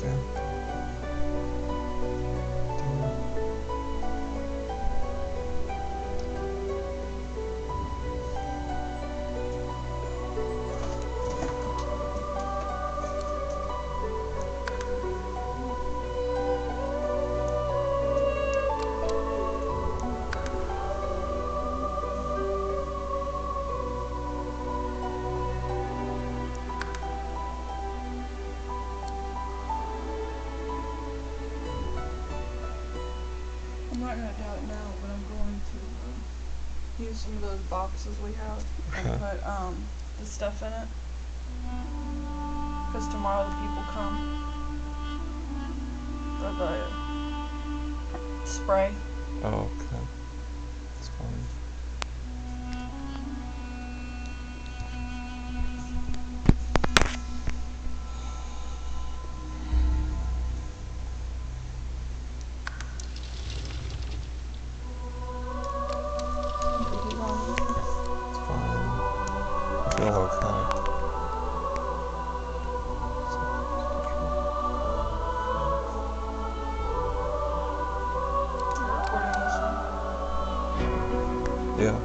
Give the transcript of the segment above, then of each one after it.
Yeah. I'm not gonna do it now, but I'm going to use some of those boxes we have and put the stuff in it. Because tomorrow the people come for the spray. Oh, okay. That's fine. It's fine. I feel okay. Yeah.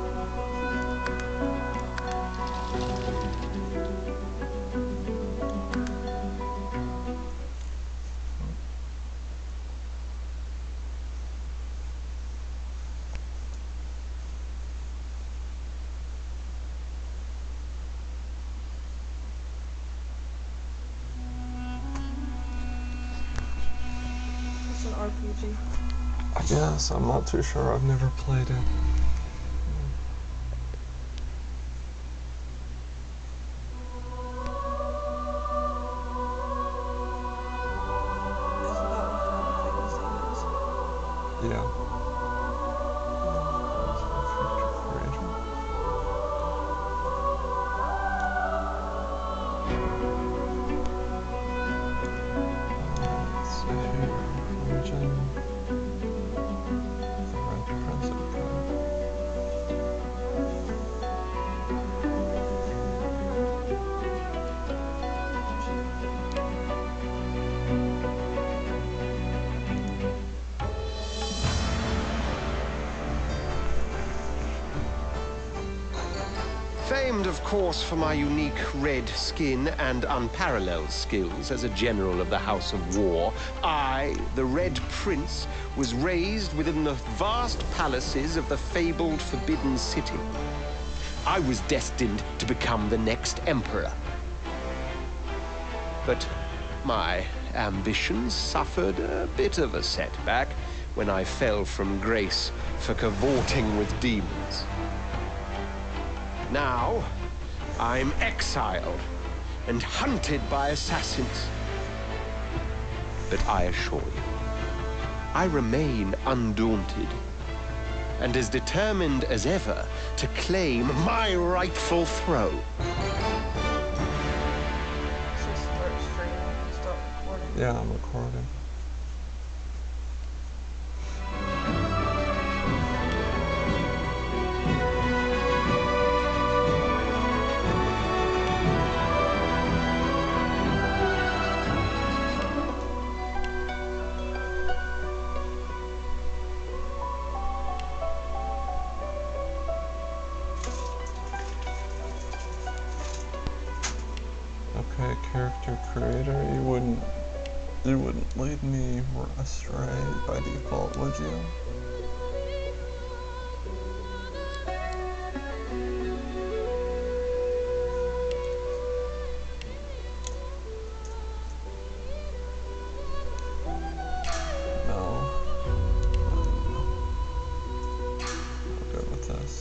It's an RPG. I guess. I'm not too sure. I've never played it. Yeah. Let's see here. Origin. The Red Prince. Famed, of course, for my unique red skin and unparalleled skills as a general of the House of War, I, the Red Prince, was raised within the vast palaces of the fabled Forbidden City. I was destined to become the next emperor. But my ambitions suffered a bit of a setback when I fell from grace for cavorting with demons. Now, I'm exiled and hunted by assassins. But I assure you, I remain undaunted and as determined as ever to claim my rightful throne. So start streaming and start recording. Yeah, I'm recording. Okay, character creator, you wouldn't lead me astray by default, would you? No. I'm good with this.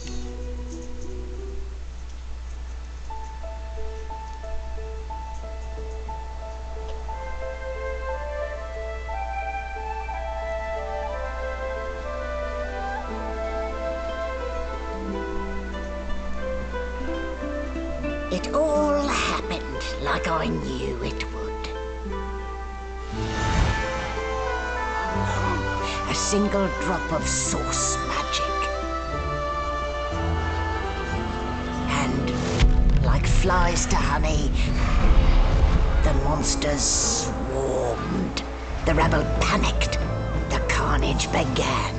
It all happened like I knew it would. A single drop of source magic. And, like flies to honey, The monsters swarmed. The rebel panicked. The carnage began.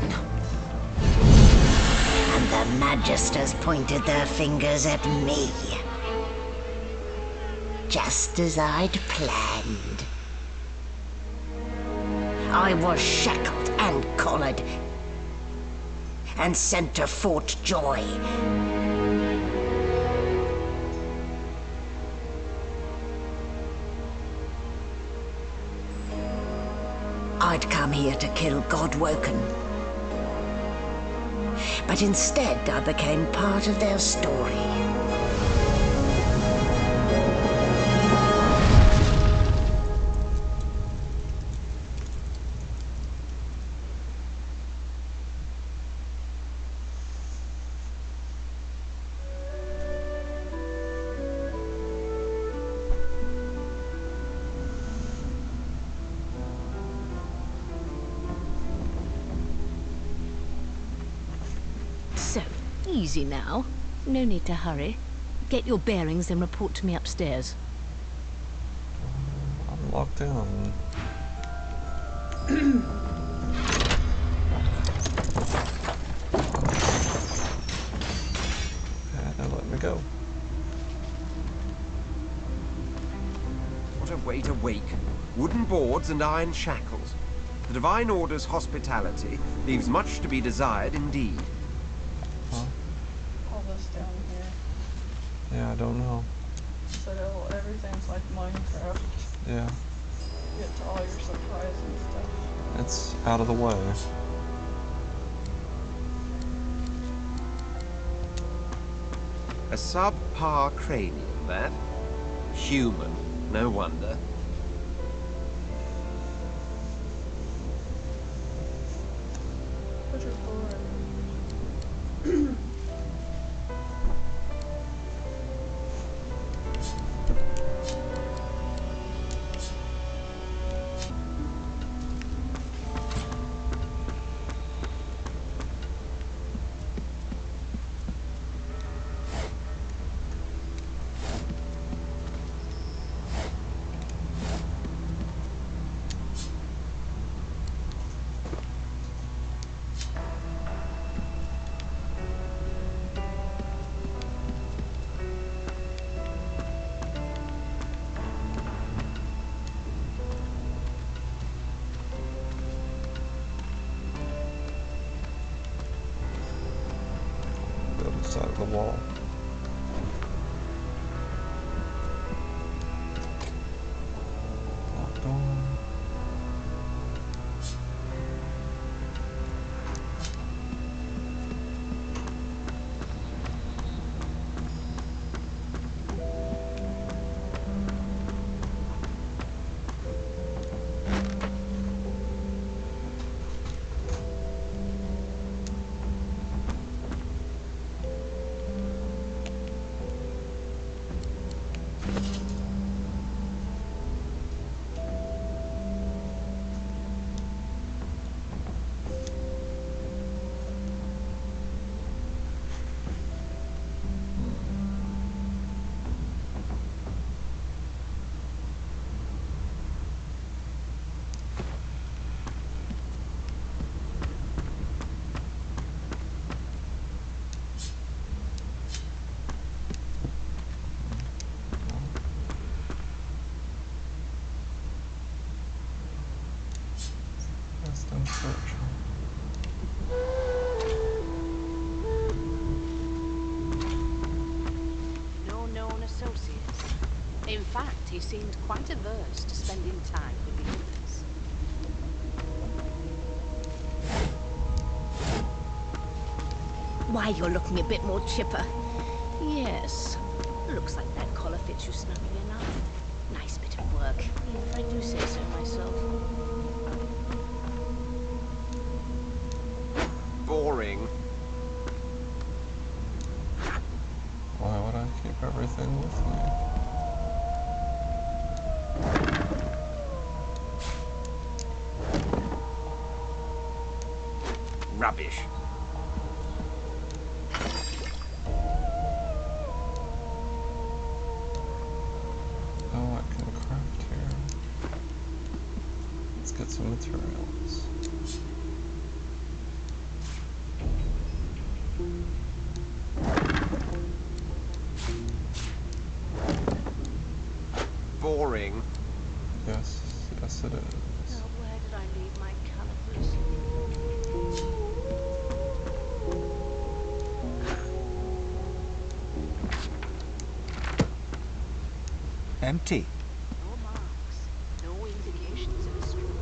And the Magisters pointed their fingers at me. Just as I'd planned. I was shackled and collared and sent to Fort Joy. I'd come here to kill Godwoken. But instead, I became part of their story. So, easy now. No need to hurry. Get your bearings and report to me upstairs. I'm locked in. And let me go. What a way to wake. Wooden boards and iron shackles. The Divine Order's hospitality leaves much to be desired indeed. All this down here. Yeah, I don't know. Everything's like Minecraft. Yeah, You get to all your supplies and stuff. it's out of the way. A subpar cranium, that? Human, no wonder. Put your board. The other side of the wall. Locked on. Custom search. No known associates. In fact, he seemed quite averse to spending time with the others. Why, you're looking a bit more chipper. Yes. Looks like that collar fits you snugly enough. Nice bit of work, if I do say so myself. Boring. Why would I keep everything with me? Rubbish. Oh, I can craft get some materials. Boring. Yes, yes it is. Now, where did I leave my calipers? Empty. No marks. No indications of a struggle.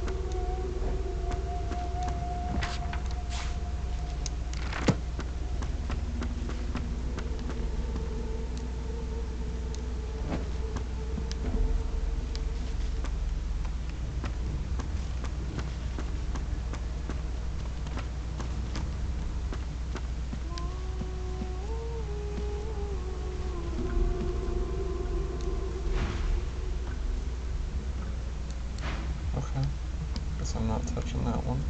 Okay. Guess I'm not touching that one.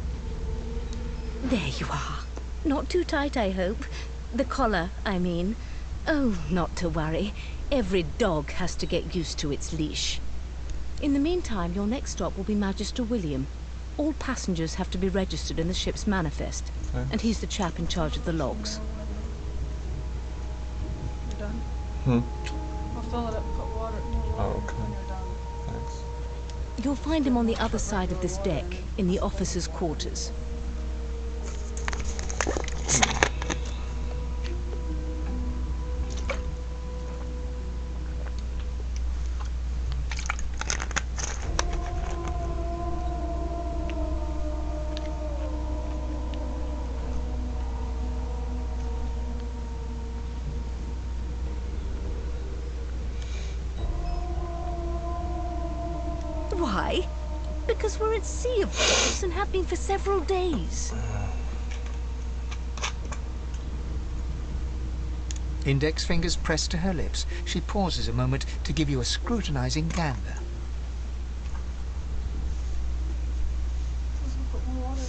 There you are. Not too tight, I hope. The collar, I mean. Oh, not to worry. Every dog has to get used to its leash. In the meantime, your next stop will be Magister William. All passengers have to be registered in the ship's manifest, Okay. and he's the chap in charge of the logs. You're done. Hmm. I'll fill it up and put water in the water Oh, okay. when you're done. Thanks. You'll find him on the other side of this deck, in the officers' quarters. Why? Because we're at sea, of course, and have been for several days. Index fingers pressed to her lips, she pauses a moment to give you a scrutinizing gander. Put more water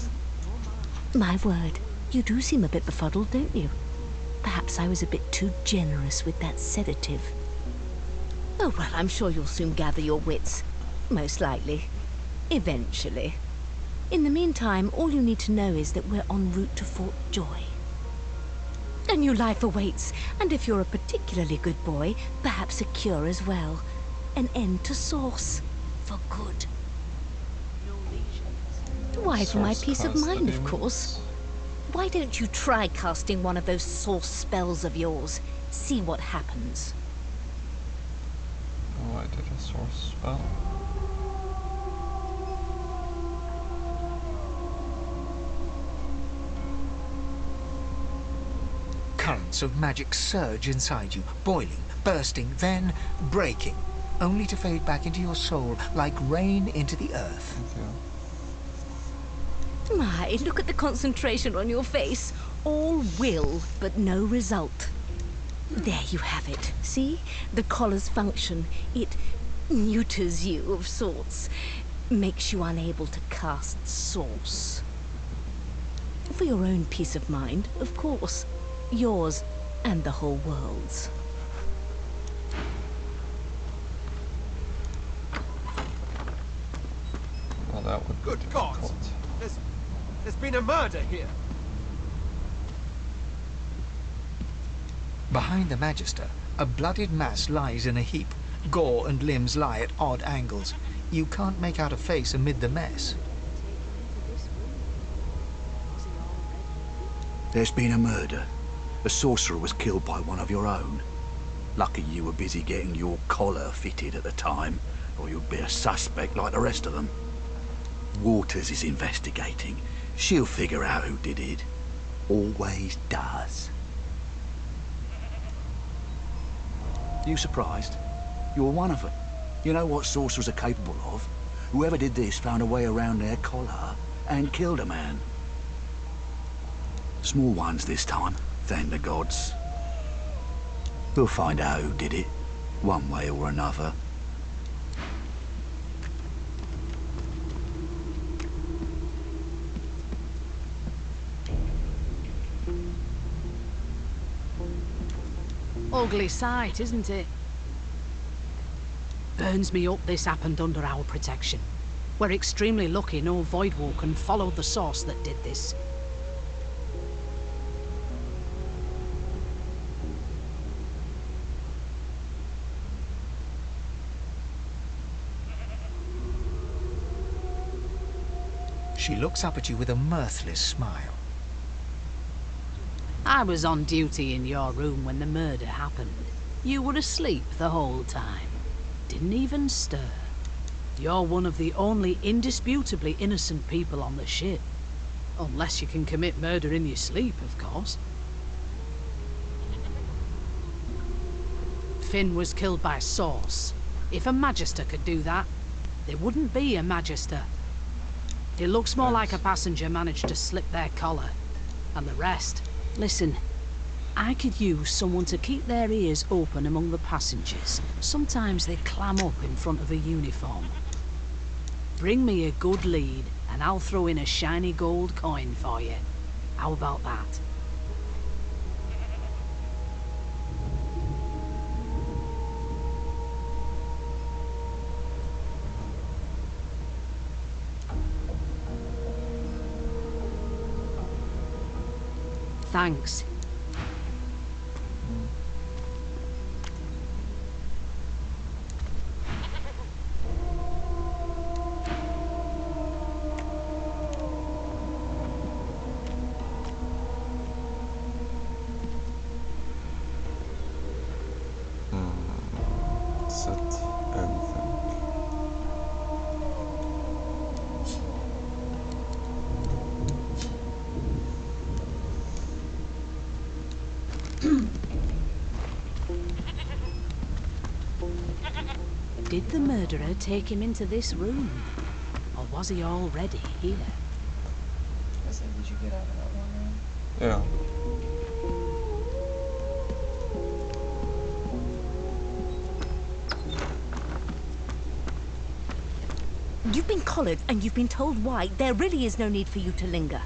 in. My word, you do seem a bit befuddled, don't you? Perhaps I was a bit too generous with that sedative. Oh, well, I'm sure you'll soon gather your wits. Most likely. Eventually. In the meantime, all you need to know is that we're en route to Fort Joy. A new life awaits, and if you're a particularly good boy, perhaps a cure as well. An end to Source. For good. Why, for my Source peace of caused the mind, of demons. course. Why don't you try casting one of those Source spells of yours? See what happens. Oh, I did a source spell. Currents of magic surge inside you, boiling, bursting, then breaking, only to fade back into your soul like rain into the earth. Thank you. My, look at the concentration on your face. All will, but no result. There you have it. See? The collar's function. It neuters you of sorts. Makes you unable to cast Source. For your own peace of mind, of course. Yours and the whole world's. Well, that would be Good God! difficult. There's been a murder here. Behind the Magister, a bloodied mass lies in a heap. Gore and limbs lie at odd angles. You can't make out a face amid the mess. There's been a murder. A sorcerer was killed by one of your own. Lucky you were busy getting your collar fitted at the time, or you'd be a suspect like the rest of them. Waters is investigating. She'll figure out who did it. Always does. You surprised? You're one of them. You know what sorcerers are capable of. Whoever did this found a way around their collar and killed a man. Small ones this time, thank the gods. We'll find out who did it, one way or another. Ugly sight, isn't it? Burns me up this happened under our protection. We're extremely lucky no Voidwalker followed the source that did this. She looks up at you with a mirthless smile. I was on duty in your room when the murder happened. You were asleep the whole time. Didn't even stir. You're one of the only indisputably innocent people on the ship. Unless you can commit murder in your sleep, of course. Finn was killed by Source. If a Magister could do that, there wouldn't be a Magister. It looks more like a passenger managed to slip their collar. And the rest. Listen, I could use someone to keep their ears open among the passengers. Sometimes they clam up in front of a uniform. Bring me a good lead, and I'll throw in a shiny gold coin for you. How about that? Thanks. Set everything. Did the murderer take him into this room? Or was he already here? I said, did you get out of that one room? Yeah. You've been collared and you've been told why. There really is no need for you to linger.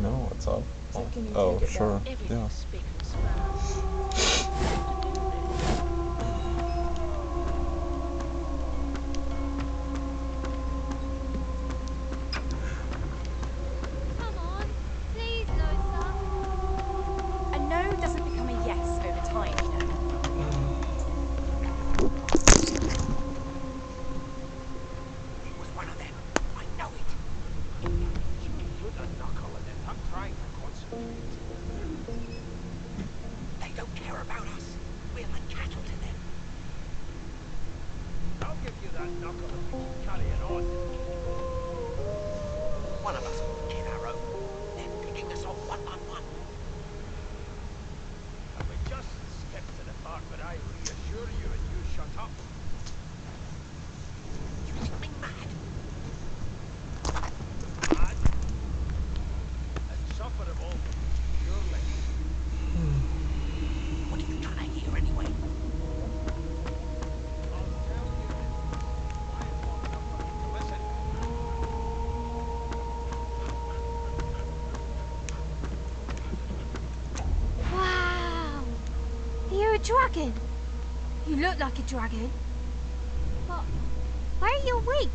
No, what's up? So can you Oh, take it sure. down? Yeah. Come on, please, Losa. A no doesn't become a yes over time, you know. It was one of them. I know it. Put a knuckle in them. I'm trying to concentrate. They don't care about us. We're like cattle to them. I'll give you that knuckle if you keep carrying on. One of us will get our own. They're picking us off one by one. And we just skip to the part where I reassure you and you shut up. You think me mad? Mad? Insufferable, surely. What are you trying to hear anyway? I'll tell you then. I am long enough for you to listen. Wow! Are you a dragon? You look like a dragon. But where are your wings?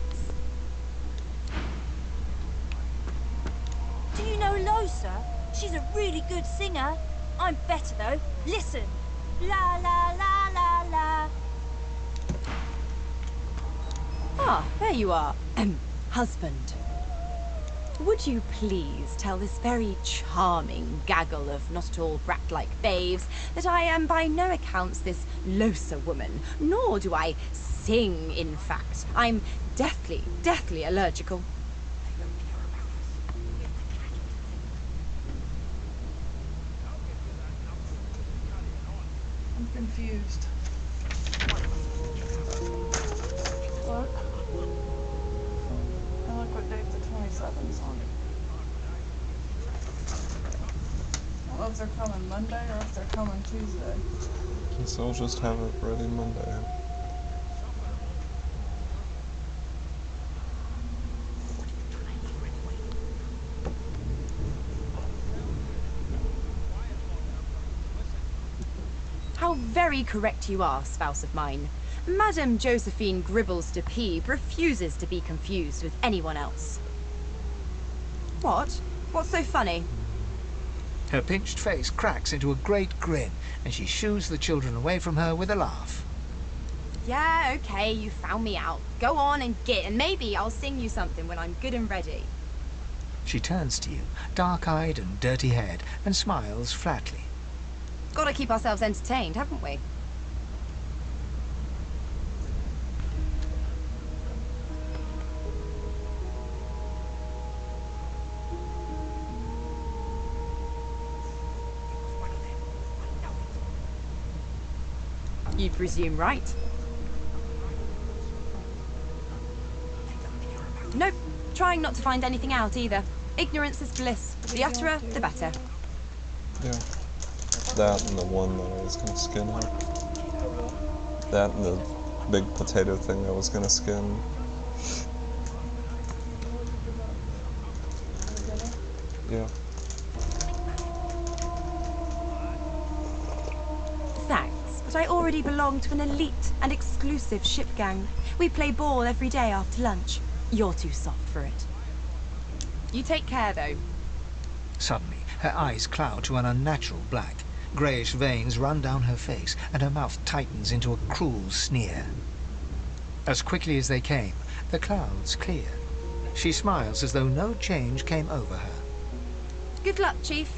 Do you know Losa? She's a really good singer. I'm better though. Listen. La la la la la. Ah, there you are. Husband. Would you please tell this very charming gaggle of not-at-all brat-like babes that I am by no accounts this Losa woman, nor do I sing, in fact. I'm deathly, deathly allergical. I'm confused. Look. And look what date the 27th's on. I don't know if they're coming Monday or if they're coming Tuesday. So I'll just have it ready Monday. How very correct you are, spouse of mine. Madame Josephine Gribbles de Peeb refuses to be confused with anyone else. What? What's so funny? Her pinched face cracks into a great grin, and she shoos the children away from her with a laugh. Yeah, okay, you found me out. Go on and git, and maybe I'll sing you something when I'm good and ready. She turns to you, dark-eyed and dirty-haired, and smiles flatly. Gotta keep ourselves entertained, haven't we? You'd presume right. Nope. Trying not to find anything out either. Ignorance is bliss. The utterer, the better. Yeah. That and the one that I was gonna skin up. That and the big potato thing I was gonna skin. Yeah. Thanks, but I already belong to an elite and exclusive ship gang. We play ball every day after lunch. You're too soft for it. You take care, though. Suddenly, her eyes cloud to an unnatural black. Greyish veins run down her face, and her mouth tightens into a cruel sneer. As quickly as they came, the clouds clear. She smiles as though no change came over her. Good luck, Chief.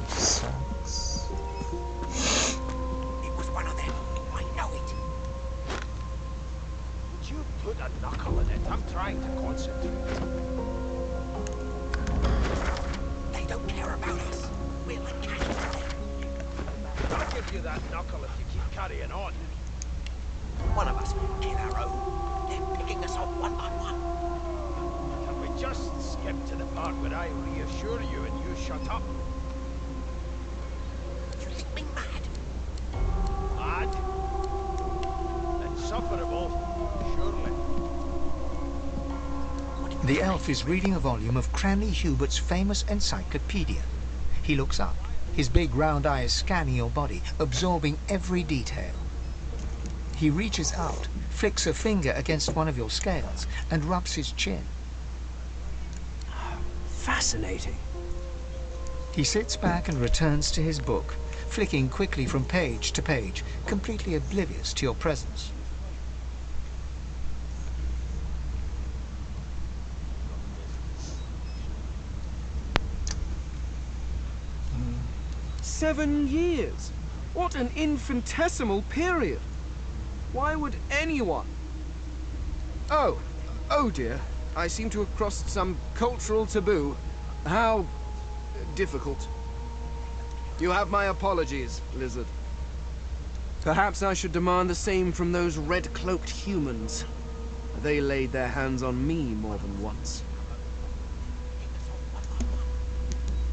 Sucks. It was one of them. I know it. Would you put a knuckle in it? I'm trying to concentrate. They don't care about us. We're like cattle for them. I'll give you that knuckle if you keep carrying on. One of us will kill our own. They're picking us off one by one. Can we just skip to the part where I reassure you and you shut up? You think me mad? Mad? Insufferable, surely. The elf is reading a volume of Cranley Hubert's famous encyclopedia. He looks up, his big round eyes scanning your body, absorbing every detail. He reaches out, flicks a finger against one of your scales, and rubs his chin. Fascinating. He sits back and returns to his book, flicking quickly from page to page, completely oblivious to your presence. Mm. 7 years? What an infinitesimal period! Why would anyone... Oh dear. I seem to have crossed some cultural taboo. How difficult. You have my apologies, Lizard. Perhaps I should demand the same from those red-cloaked humans. They laid their hands on me more than once.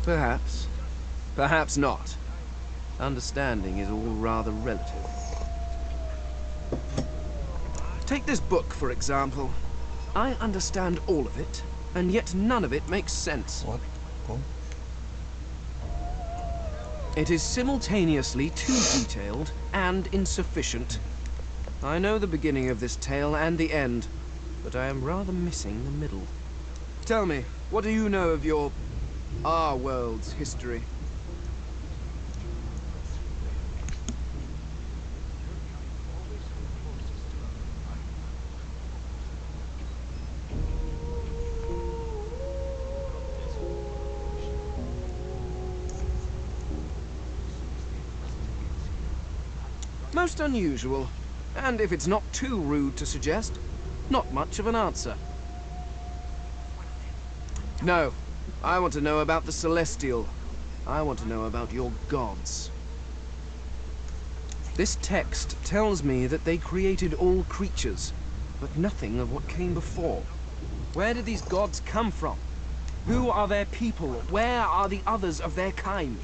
Perhaps. Perhaps not. Understanding is all rather relative. Take this book, for example. I understand all of it, and yet none of it makes sense. What? Oh. It is simultaneously too detailed and insufficient. I know the beginning of this tale and the end, but I am rather missing the middle. Tell me, what do you know of our world's history? Most unusual, and if it's not too rude to suggest, not much of an answer. No, I want to know about the Celestial. I want to know about your gods. This text tells me that they created all creatures, but nothing of what came before. Where did these gods come from? Who are their people? Where are the others of their kind?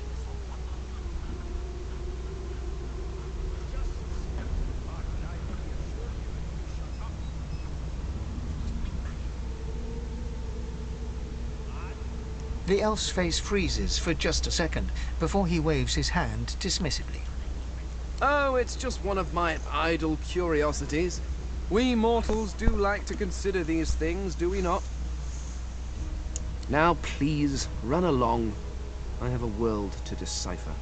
The elf's face freezes for just a second before he waves his hand dismissively. Oh, it's just one of my idle curiosities. We mortals do like to consider these things, do we not? Now, please, run along. I have a world to decipher.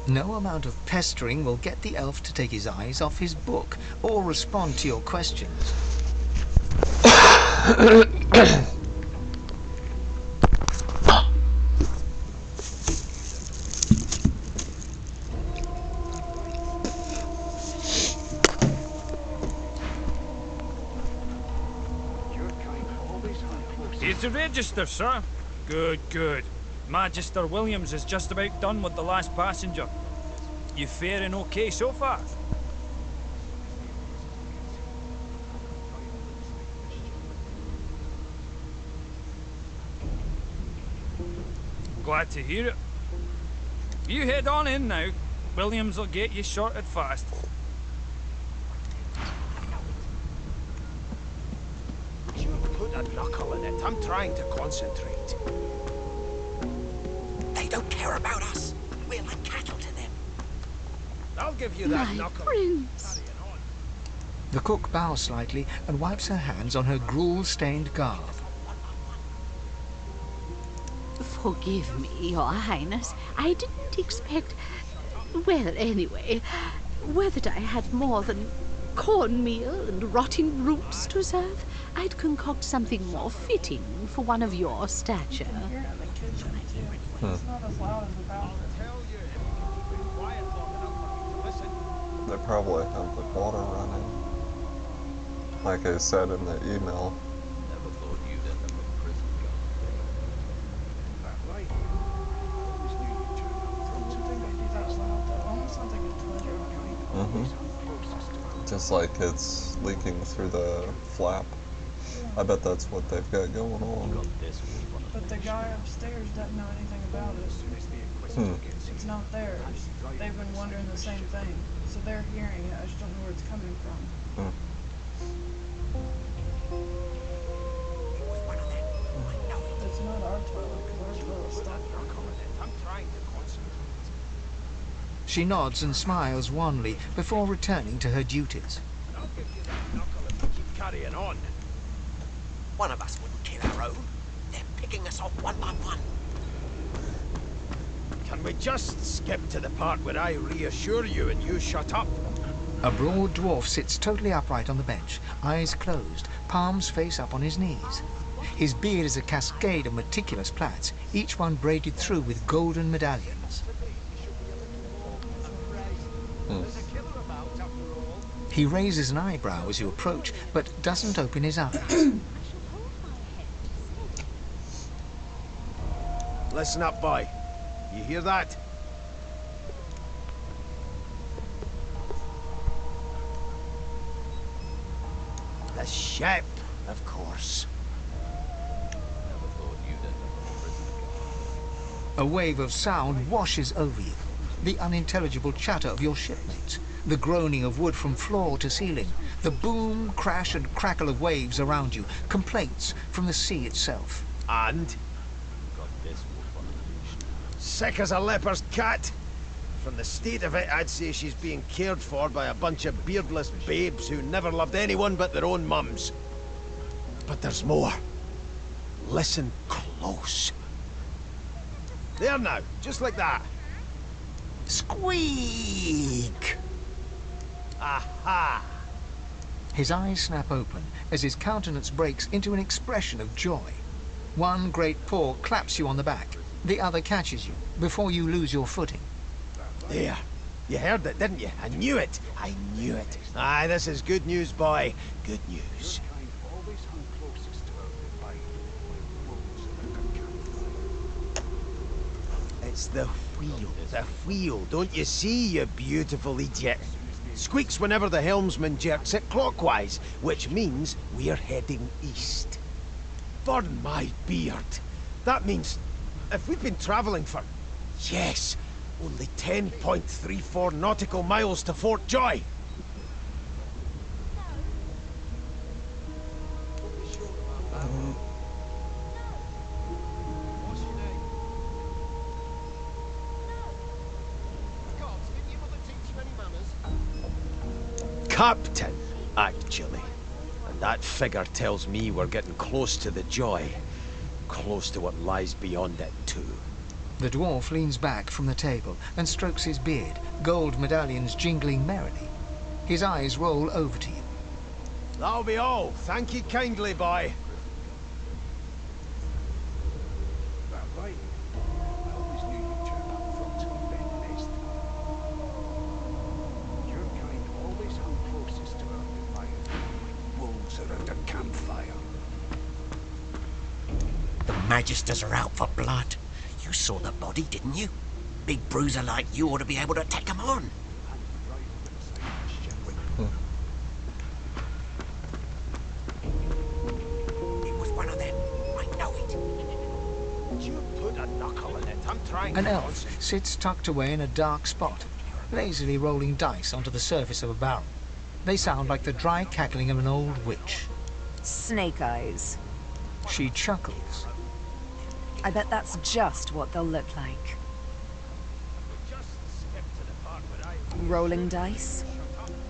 No amount of pestering will get the elf to take his eyes off his book or respond to your questions. It's a register, sir. Good, good. Magister Williams is just about done with the last passenger. You faring okay so far? Glad to hear it. You head on in now. Williams will get you sorted fast. You put a knuckle in it. I'm trying to concentrate. They don't care about us. We're like cattle to them. I'll give you that knuckle. Prince. The cook bows slightly and wipes her hands on her gruel-stained garb. Forgive me, Your Highness. I didn't expect... Well, anyway, whether I had more than cornmeal and rotting roots to serve, I'd concoct something more fitting for one of your stature. You can hear it in the kitchen, too. It's not as loud as the bathroom. They probably have the water running. Like I said in the email. Never thought you'd end up in prison, Just like it's leaking through the flap. I bet that's what they've got going on. But the guy upstairs doesn't know anything about it. It's not theirs. They've been wondering the same thing. So they're hearing it. I just don't know where it's coming from. It's not our toilet, because our toilet's stopped. I'm trying to concentrate. She nods and smiles wanly before returning to her duties. I'll give you that knuckle if you keep carrying on. One of us wouldn't kill our own. They're picking us off one by one. Can we just skip to the part where I reassure you and you shut up? A broad dwarf sits totally upright on the bench, eyes closed, palms face up on his knees. His beard is a cascade of meticulous plaits, each one braided through with golden medallions. He raises an eyebrow as you approach, but doesn't open his eyes. Listen up, boy. You hear that? The ship, of course. A wave of sound washes over you. The unintelligible chatter of your shipmates, the groaning of wood from floor to ceiling, the boom, crash and crackle of waves around you, complaints from the sea itself. And? Sick as a leper's cat. From the state of it, I'd say she's being cared for by a bunch of beardless babes who never loved anyone but their own mums. But there's more. Listen close. There now, just like that. Squeak! Aha! His eyes snap open as his countenance breaks into an expression of joy. One great paw claps you on the back. The other catches you before you lose your footing. There. You heard it, didn't you? I knew it. I knew it. Aye, this is good news, boy. Good news. It's the wheel. Don't you see, you beautiful idiot? Squeaks whenever the helmsman jerks it clockwise, which means we're heading east. For my beard. That means if we've been traveling for, yes, only 10.34 nautical miles to Fort Joy. Captain, actually. And that figure tells me we're getting close to the Joy. Close to what lies beyond it, too. The dwarf leans back from the table and strokes his beard, gold medallions jingling merrily. His eyes roll over to you. That'll be all. Thank you kindly, boy. The Magisters are out for blood. You saw the body, didn't you? Big bruiser like you ought to be able to take them on. It was one of them. I know it. You put a knuckle in it. I'm trying. An elf sits tucked away in a dark spot, lazily rolling dice onto the surface of a barrel. They sound like the dry cackling of an old witch. Snake eyes. She chuckles. I bet that's just what they'll look like. Rolling dice.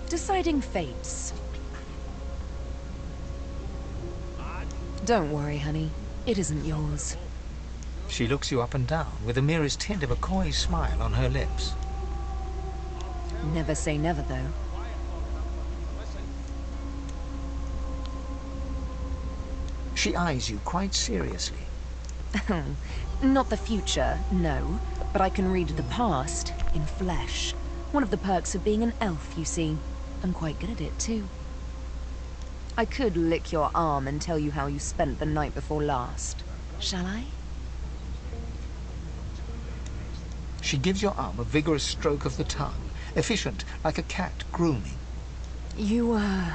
Deciding fates. Don't worry, honey. It isn't yours. She looks you up and down with the merest hint of a coy smile on her lips. Never say never, though. She eyes you quite seriously. Not the future, no. But I can read the past in flesh. One of the perks of being an elf, you see. I'm quite good at it, too. I could lick your arm and tell you how you spent the night before last. Shall I? She gives your arm a vigorous stroke of the tongue, efficient like a cat grooming. You were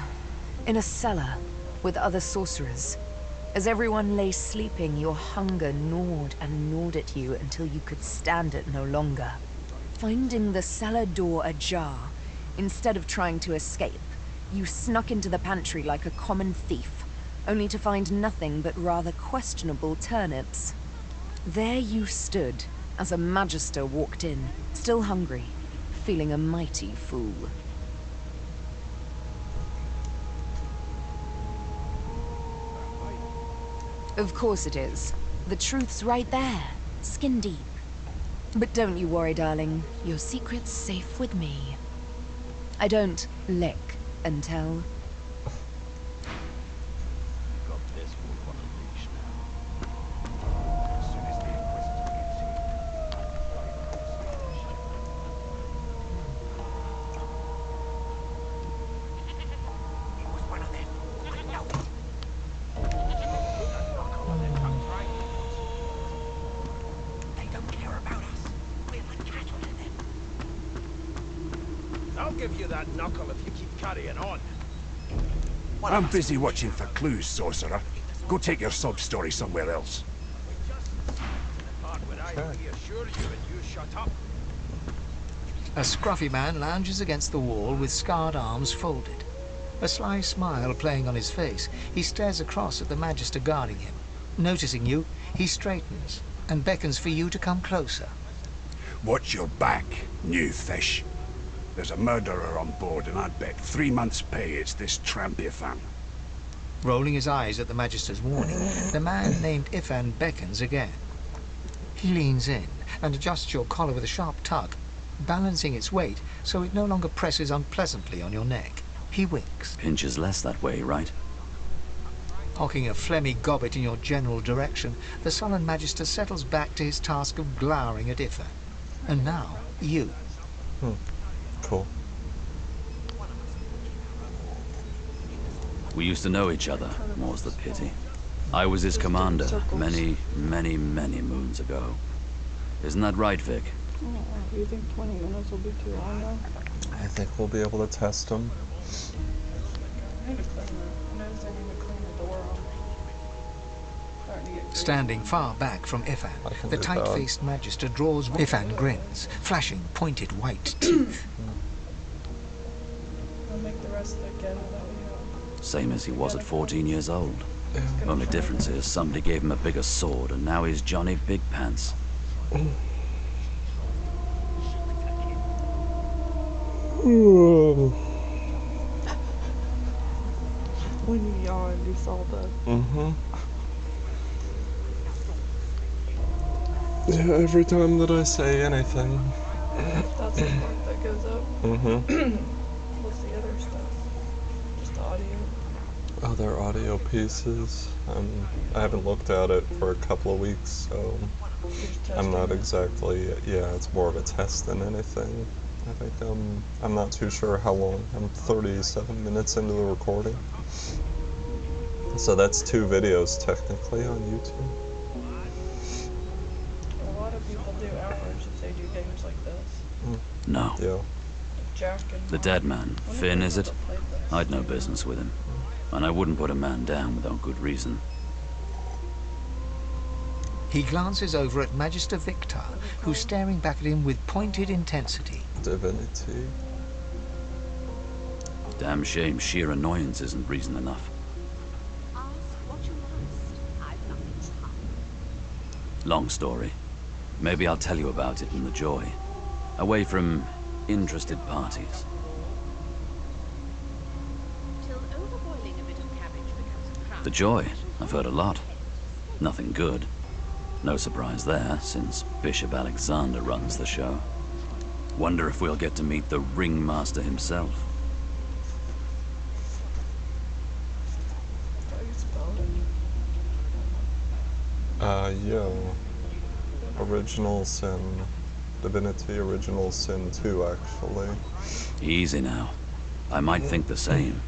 in a cellar with other sorcerers. As everyone lay sleeping, your hunger gnawed and gnawed at you until you could stand it no longer. Finding the cellar door ajar, instead of trying to escape, you snuck into the pantry like a common thief, only to find nothing but rather questionable turnips. There you stood, as a Magister walked in, still hungry, feeling a mighty fool. Of course it is. The truth's right there, skin deep. But don't you worry, darling. Your secret's safe with me. I don't lick and tell. I'll give you that knuckle if you keep carrying on. I'm busy watching for clues, sorcerer. Go take your sob story somewhere else. A scruffy man lounges against the wall with scarred arms folded. A sly smile playing on his face, he stares across at the Magister guarding him. Noticing you, he straightens and beckons for you to come closer. Watch your back, new fish. There's a murderer on board, and I'd bet 3 months' pay it's this tramp Ifan. Rolling his eyes at the Magister's warning, the man named Ifan beckons again. He leans in and adjusts your collar with a sharp tug, balancing its weight so it no longer presses unpleasantly on your neck. He winks. Pinches less that way, right? Hocking a phlegmy gobbet in your general direction, the sullen Magister settles back to his task of glowering at Ifan. And now, you. Cool. We used to know each other, more's the pity. I was his commander many, many, many moons ago. Isn't that right, Vic? Do you think 20 minutes will be too long though? I think we'll be able to test them. I need to clean I noticed I need to clean the door off. Starting to get Standing far back from Ifan, the tight-faced Magister draws. Ifan grins, flashing pointed white teeth. I'll make the rest of the kettle that we have. Same as he was at 14 years old. Only difference is somebody gave him a bigger sword and now he's Johnny Big Pants. When you yawned, you saw the... Yeah, every time that I say anything. That's the part that goes up. What's the other stuff? Just audio? Oh, they're audio pieces. I haven't looked at it for a couple of weeks, so I'm not exactly... Yeah, it's more of a test than anything. I think I'm not too sure how long. I'm 37 minutes into the recording. So that's 2 videos technically on YouTube. A lot of people do hours if they do games like this. No. Yeah. Jack and The dead man, Finn, is it? I'd no business with him. And I wouldn't put a man down without good reason. He glances over at Magister Victor, who's staring back at him with pointed intensity. Divinity. Damn shame sheer annoyance isn't reason enough. Long story. Maybe I'll tell you about it in the Joy. Away from interested parties. The Joy, I've heard a lot. Nothing good. No surprise there, since Bishop Alexander runs the show. Wonder if we'll get to meet the ringmaster himself. Yeah. Original Sin. Divinity Original Sin 2, actually. Easy now. I might think the same.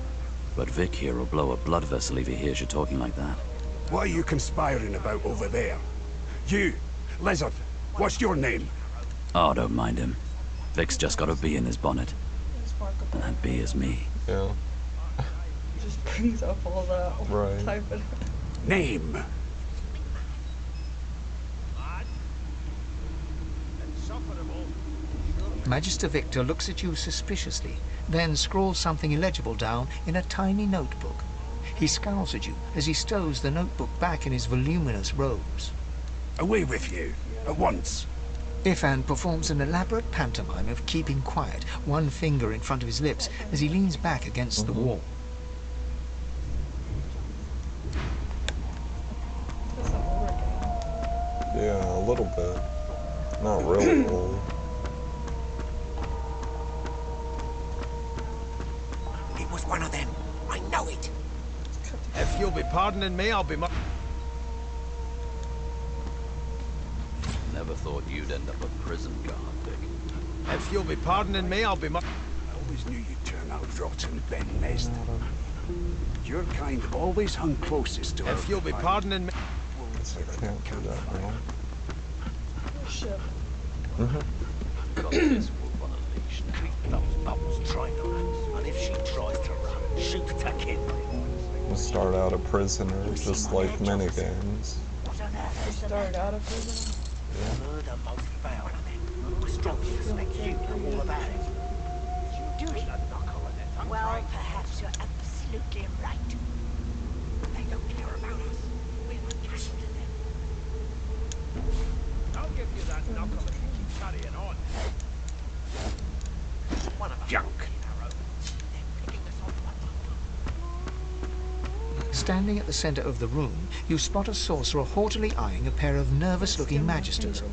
But Vic here will blow a blood vessel if he hears you talking like that. What are you conspiring about over there? You, Lizard, what's your name? Oh, don't mind him. Vic's just got a bee in his bonnet. And that bee is me. Yeah. Just brings up all that. Right. Type it. Name. Magister Victor looks at you suspiciously, then scrawls something illegible down in a tiny notebook. He scowls at you as he stows the notebook back in his voluminous robes. Away with you, at once. Ifan performs an elaborate pantomime of keeping quiet, one finger in front of his lips as he leans back against the wall. Yeah, a little bit. Not really old. It was one of them. I know it. If you'll be pardoning me, I'll be Never thought you'd end up a prison guard, Vic. If you'll be pardoning me, I'll be I always knew you'd turn out rotten, Ben Nest. Your kind always hung closest to If you'll be pardoning me... I can't do that now. Shit. Got this wolf on a leash. Keep those bubbles trained on her. And if she tries to run, shoot to kill. We'll start out a prisoner, just like minigames. Start out of prison? Murder most foul of them. I strongly suspect you know all about it. You do it. Well, perhaps you're absolutely right. They don't care about us. We're not catching to them. I'll give you that knuckle if you keep carrying on. junk. Standing at the center of the room, you spot a sorcerer haughtily eyeing a pair of nervous-looking magisters.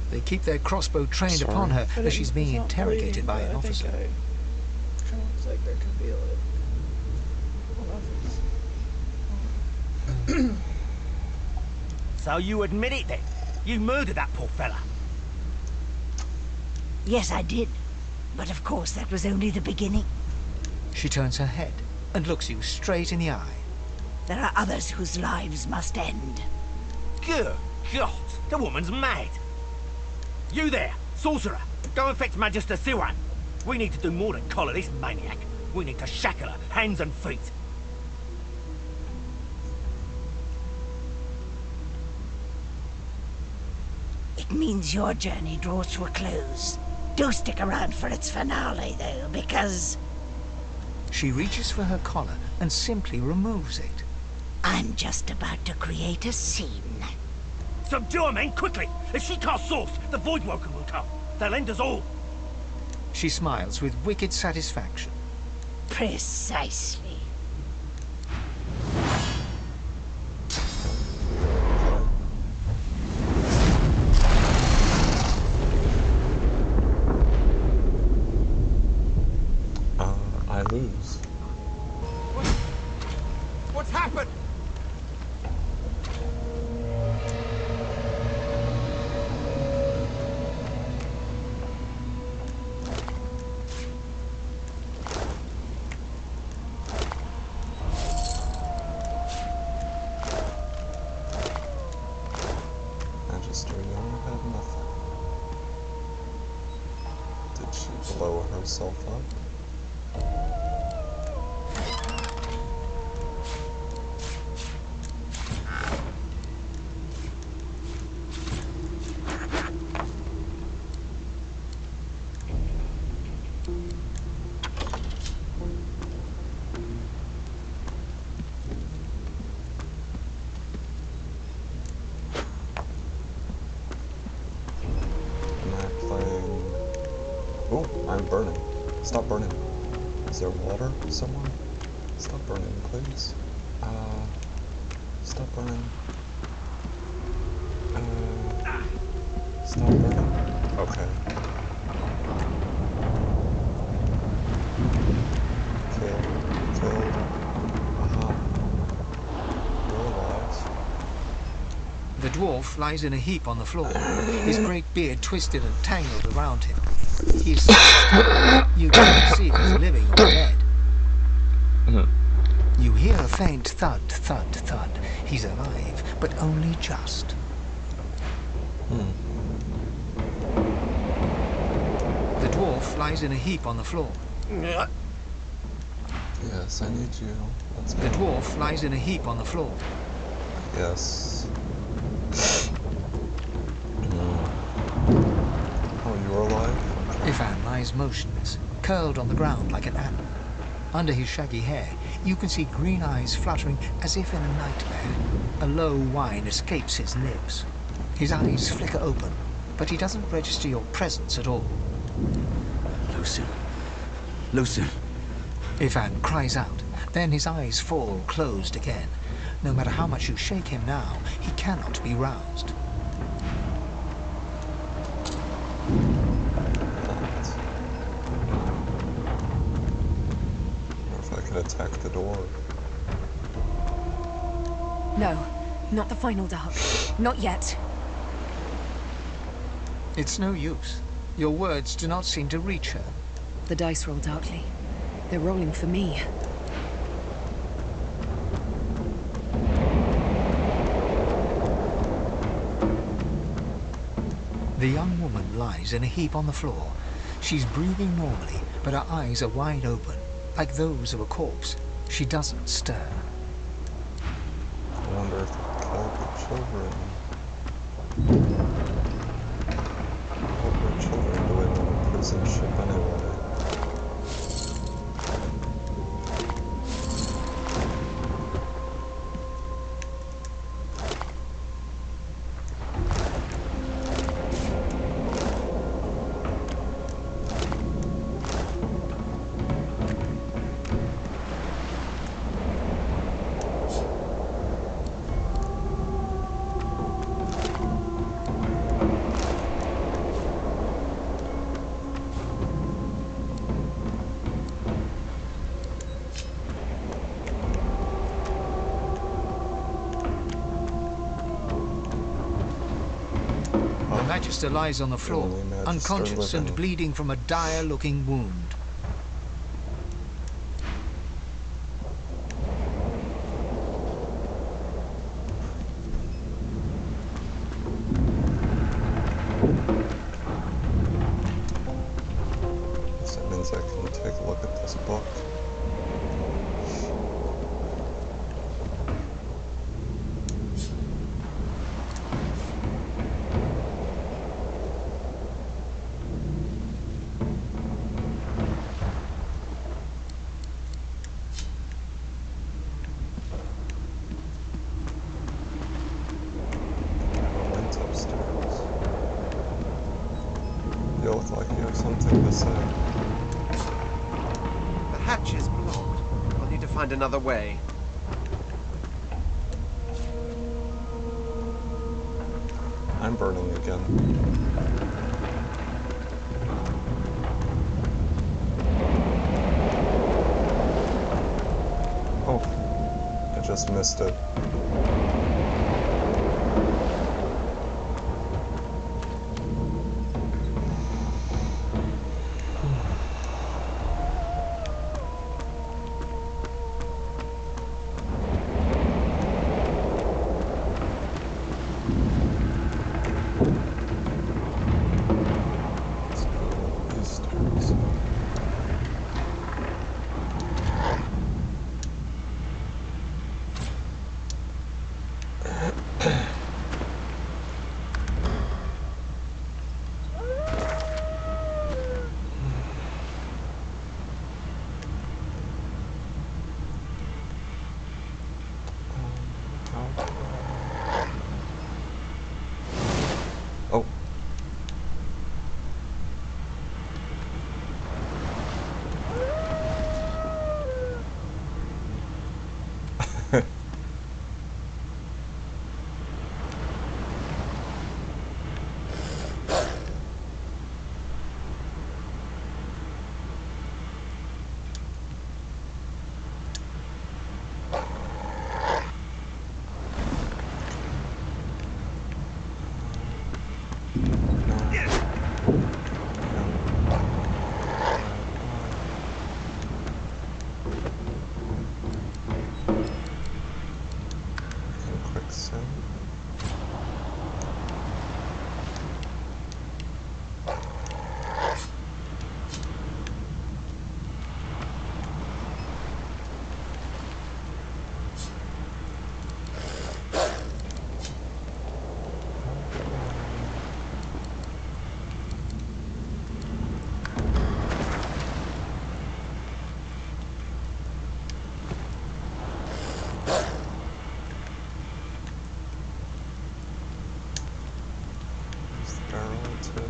They keep their crossbow trained upon her as she's being interrogated by an officer. Kind of looks like there could be a little... So you admit it then? You murdered that poor fella? Yes, I did. But of course, that was only the beginning. She turns her head and looks you straight in the eye. There are others whose lives must end. Good God, the woman's mad. You there, sorcerer! Go and fetch Magister Siwan! We need to do more than collar this maniac. We need to shackle her, hands and feet. It means your journey draws to a close. Do stick around for its finale, though, because... She reaches for her collar and simply removes it. I'm just about to create a scene. Subdue her, men, quickly! If she casts source, the Voidwoken will come. They'll end us all. She smiles with wicked satisfaction. Precisely. I lose. What's happened? Magister Young had nothing. Did she blow herself up? Oh, I'm burning. Stop burning. Is there water somewhere? Stop burning, please. Stop burning. Stop burning. Okay. Killed. Aha. You're alive. The dwarf lies in a heap on the floor, his great beard twisted and tangled around him. He's you can't see if he's living or dead. You hear a faint thud, thud, thud. He's alive, but only just. The dwarf lies in a heap on the floor. Yes, I need you. Let's go. The dwarf lies in a heap on the floor. Yes. Oh, you're alive? Ivan lies motionless, curled on the ground like an animal. Under his shaggy hair, you can see green eyes fluttering as if in a nightmare. A low whine escapes his lips. His eyes flicker open, but he doesn't register your presence at all. Lucien. Lucien. Ivan cries out, then his eyes fall closed again. No matter how much you shake him now, he cannot be roused. If I can attack the door. No, not the final dark. Not yet. It's no use. Your words do not seem to reach her. The dice roll darkly. They're rolling for me. The young woman lies in a heap on the floor. She's breathing normally, but her eyes are wide open, like those of a corpse. She doesn't stir. I wonder if it killed the children. What were children doing on a prison ship anyway? The Magister lies on the floor, unconscious and bleeding from a dire-looking wound. something to say. The hatch is blocked. I'll need to find another way. I'm burning again. Oh, I just missed it. Oh.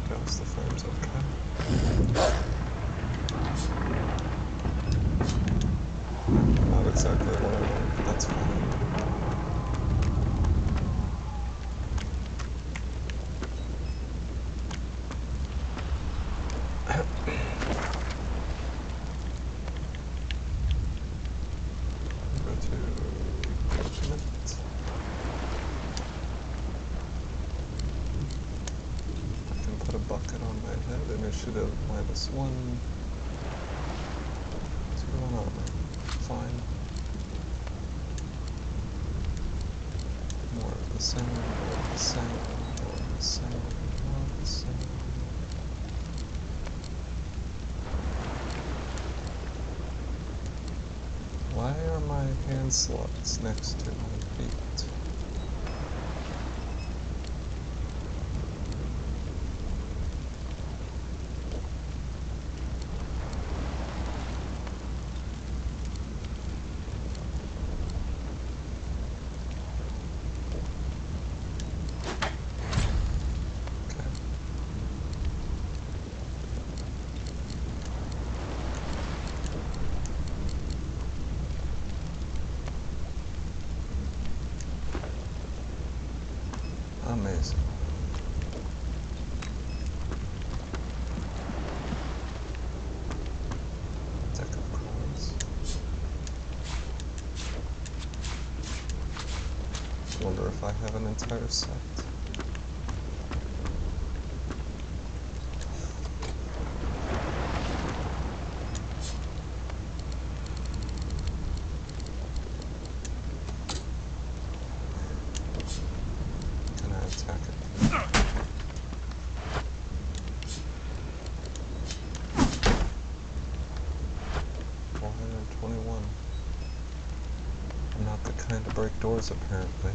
Douse the flames, okay. Not exactly what I want, but that's fine. Go to Judgment. Put a bucket on my head. Initiative -1. 2 on armor. Fine. More of the same, more of the same, more of the same, more of the same. Why are my hand slots next to my feet? Amazing. Deck of cards. Wonder if I have an entire set. Can I attack it? 421. I'm not the kind to break doors, apparently.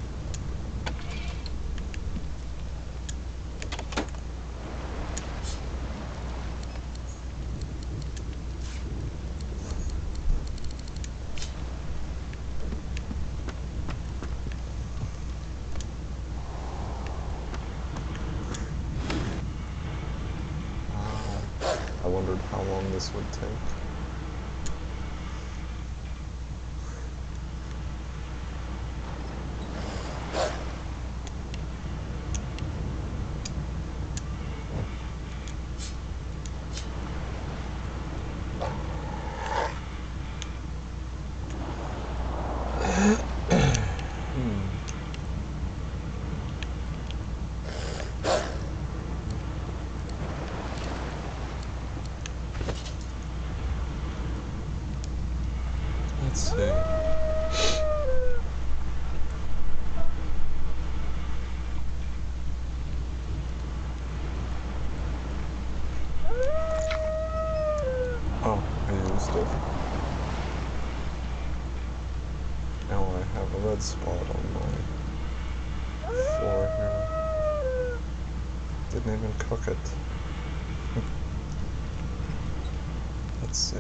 Wow. long this would take. Let's see. Oh, I used it. Now I have a red spot on my floor here. Didn't even cook it. Let's see.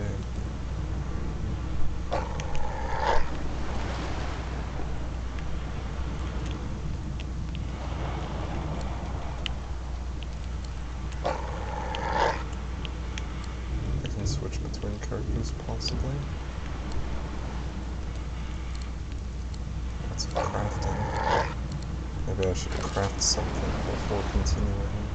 I can switch between characters possibly. That's crafting. Maybe I should craft something before continuing.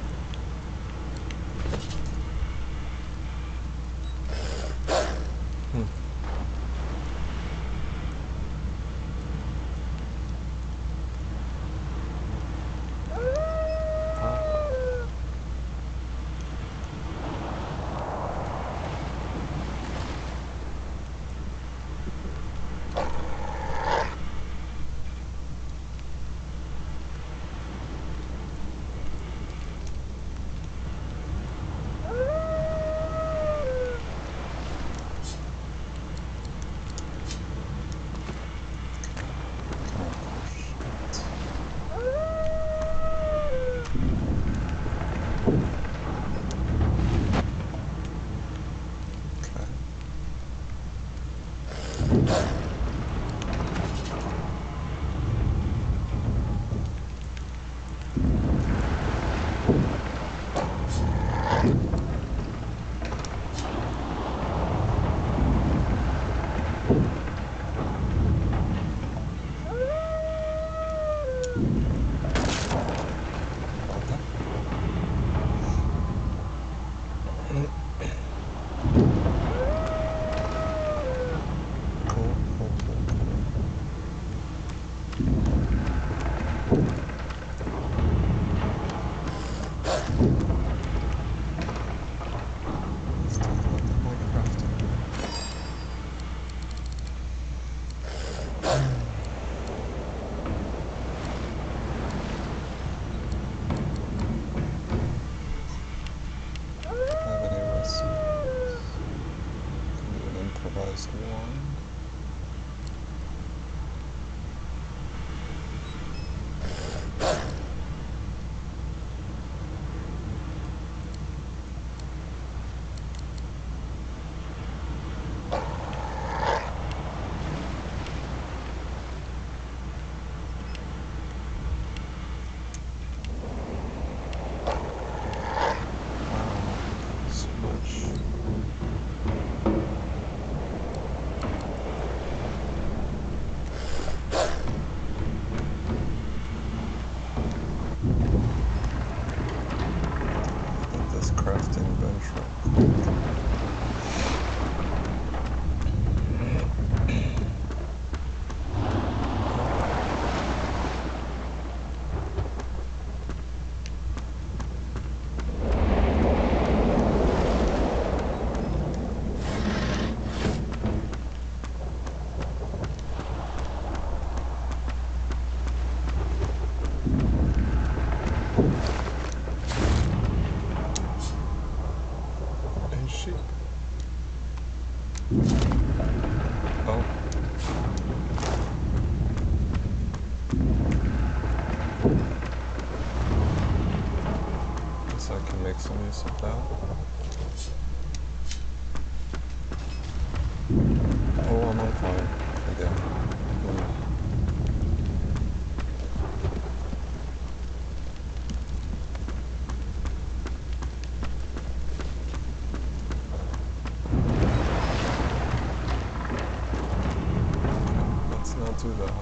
do that.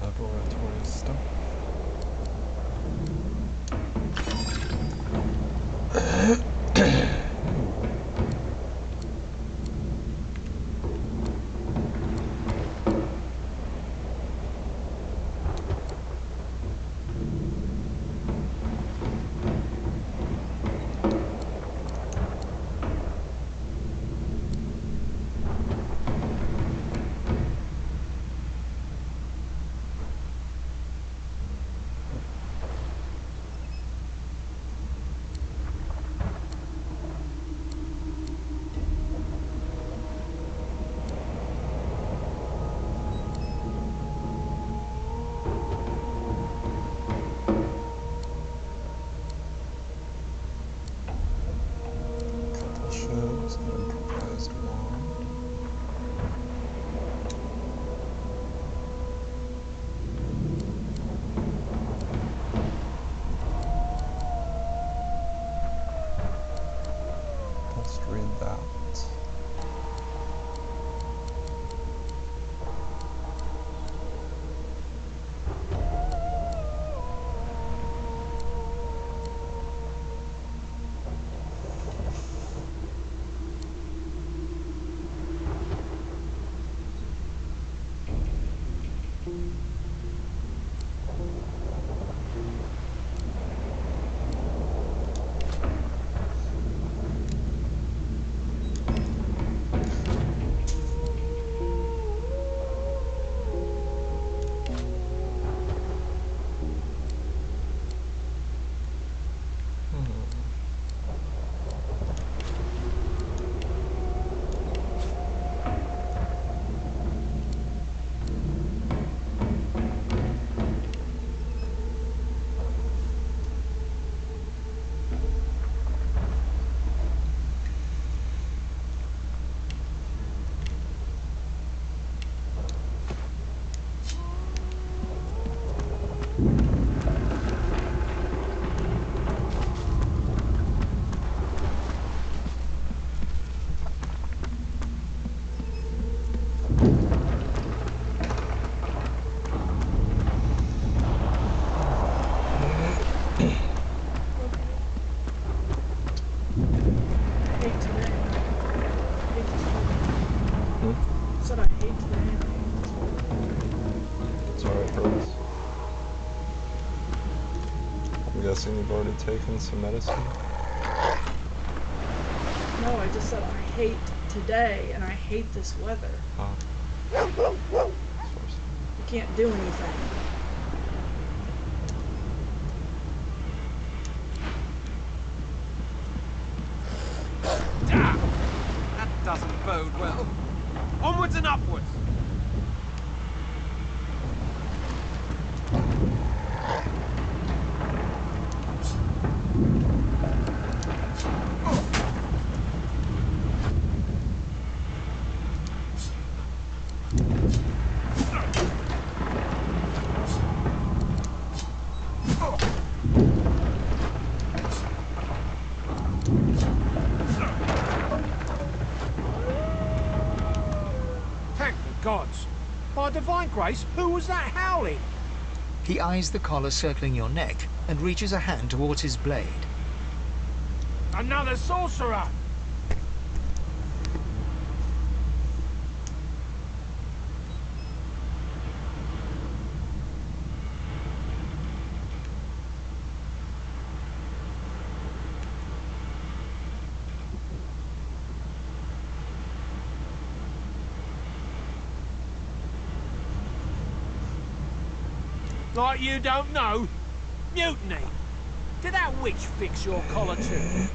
Laboratory stuff. Shows an improvised wand. Let's read that. Guessing you've already taken some medicine? No, I just said I hate today and I hate this weather. Huh. You can't do anything. Damn! That doesn't bode well. Onwards and upwards! Gods! By divine grace, who was that howling? He eyes the collar circling your neck and reaches a hand towards his blade. Another sorcerer! Like you don't know? Mutiny! Did that witch fix your collar too?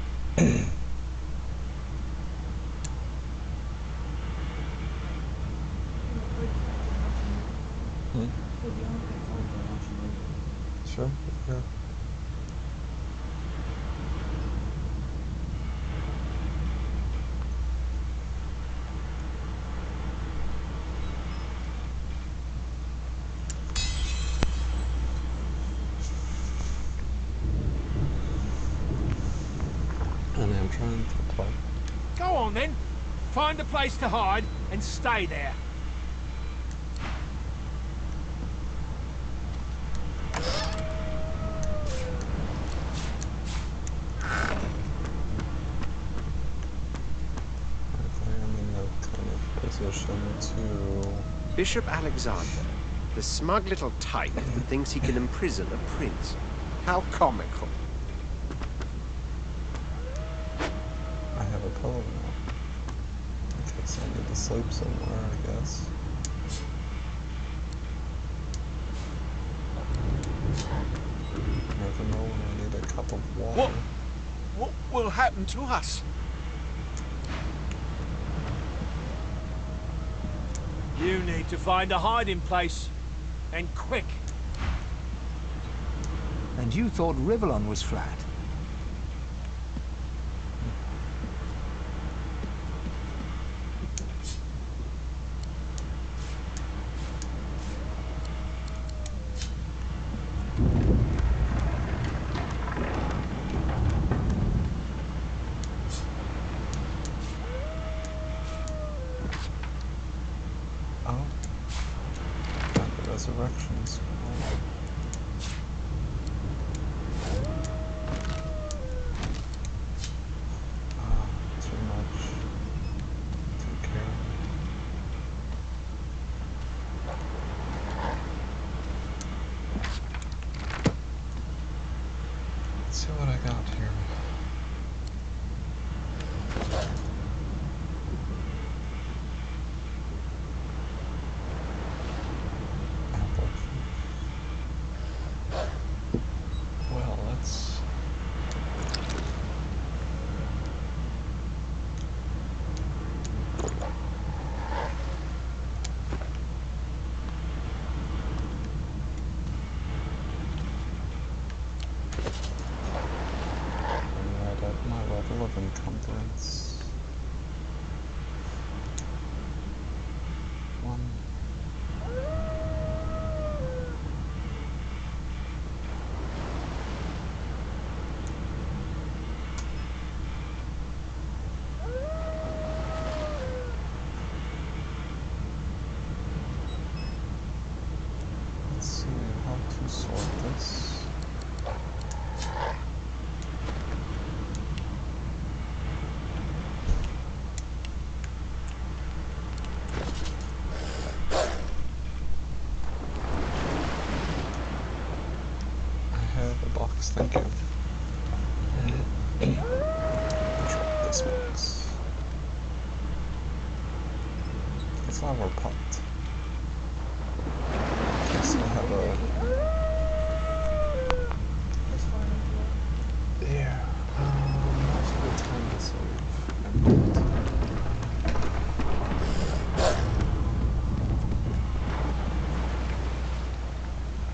Sure, yeah. trying to what? Go on then. Find a place to hide and stay there. To Bishop Alexander, the smug little tyke that thinks he can imprison a prince. How comical. I have a pillow now. In case I need to sleep somewhere, I guess. Never know when I need a cup of water. What will happen to us? You need to find a hiding place. And quick. And you thought Rivellon was flat? Oh. Got the resurrection scroll. Too much. Take care. Let's see what I got here. Well, let's... I'm right at my level of encumbrance. 1. Let's see how to sort this. I have a box, thank you. Drop this box. A flower pot. I still have a